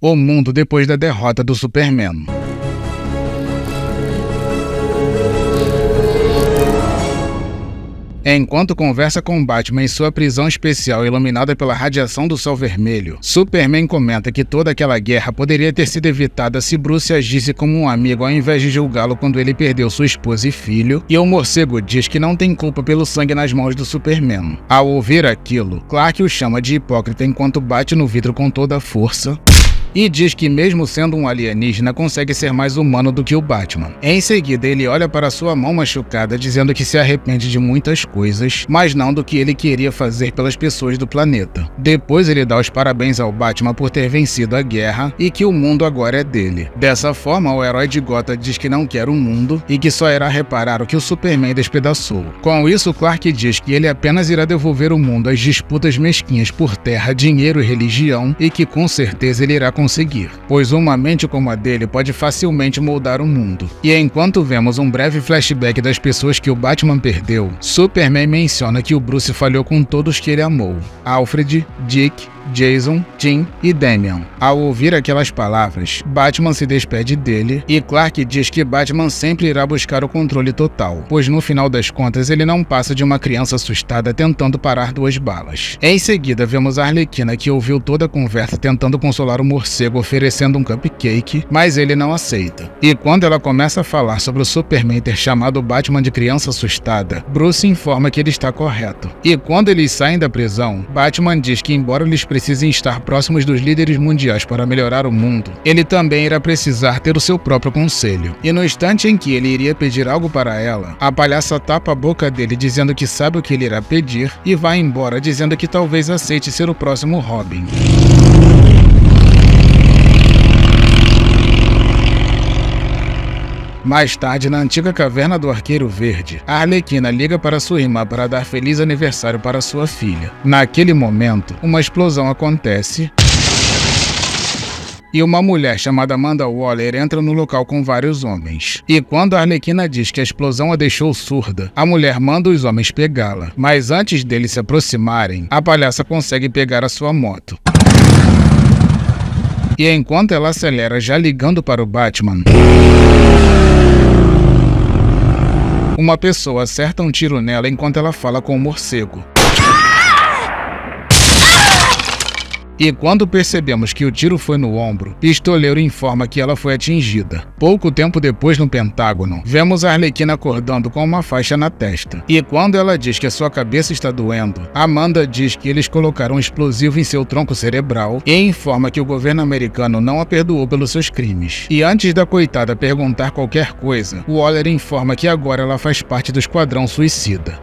O mundo depois da derrota do Superman. Enquanto conversa com Batman em sua prisão especial iluminada pela radiação do Sol Vermelho, Superman comenta que toda aquela guerra poderia ter sido evitada se Bruce agisse como um amigo ao invés de julgá-lo quando ele perdeu sua esposa e filho, e o morcego diz que não tem culpa pelo sangue nas mãos do Superman. Ao ouvir aquilo, Clark o chama de hipócrita enquanto bate no vidro com toda a força, e diz que mesmo sendo um alienígena consegue ser mais humano do que o Batman. Em seguida, ele olha para sua mão machucada dizendo que se arrepende de muitas coisas, mas não do que ele queria fazer pelas pessoas do planeta. Depois ele dá os parabéns ao Batman por ter vencido a guerra e que o mundo agora é dele. Dessa forma, o herói de Gotham diz que não quer o mundo e que só irá reparar o que o Superman despedaçou. Com isso, Clark diz que ele apenas irá devolver o mundo às disputas mesquinhas por terra, dinheiro e religião e que com certeza ele irá conseguir, pois uma mente como a dele pode facilmente moldar o mundo. E enquanto vemos um breve flashback das pessoas que o Batman perdeu, Superman menciona que o Bruce falhou com todos que ele amou: Alfred, Dick, Jason, Tim e Damian. Ao ouvir aquelas palavras, Batman se despede dele e Clark diz que Batman sempre irá buscar o controle total, pois no final das contas ele não passa de uma criança assustada tentando parar 2 balas. Em seguida, vemos a Arlequina, que ouviu toda a conversa tentando consolar o morcego oferecendo um cupcake, mas ele não aceita. E quando ela começa a falar sobre o Superman ter chamado o Batman de criança assustada, Bruce informa que ele está correto. E quando eles saem da prisão, Batman diz que embora eles precisem estar próximos dos líderes mundiais para melhorar o mundo, ele também irá precisar ter o seu próprio conselho. E no instante em que ele iria pedir algo para ela, a palhaça tapa a boca dele dizendo que sabe o que ele irá pedir e vai embora dizendo que talvez aceite ser o próximo Robin. Mais tarde, na antiga caverna do Arqueiro Verde, a Arlequina liga para sua irmã para dar feliz aniversário para sua filha. Naquele momento, uma explosão acontece e uma mulher chamada Amanda Waller entra no local com vários homens. E quando a Arlequina diz que a explosão a deixou surda, a mulher manda os homens pegá-la. Mas antes deles se aproximarem, a palhaça consegue pegar a sua moto. E enquanto ela acelera já ligando para o Batman, uma pessoa acerta um tiro nela enquanto ela fala com o morcego. E quando percebemos que o tiro foi no ombro, Pistoleiro informa que ela foi atingida. Pouco tempo depois, no Pentágono, vemos a Arlequina acordando com uma faixa na testa. E quando ela diz que a sua cabeça está doendo, Amanda diz que eles colocaram um explosivo em seu tronco cerebral e informa que o governo americano não a perdoou pelos seus crimes. E antes da coitada perguntar qualquer coisa, Waller informa que agora ela faz parte do Esquadrão Suicida.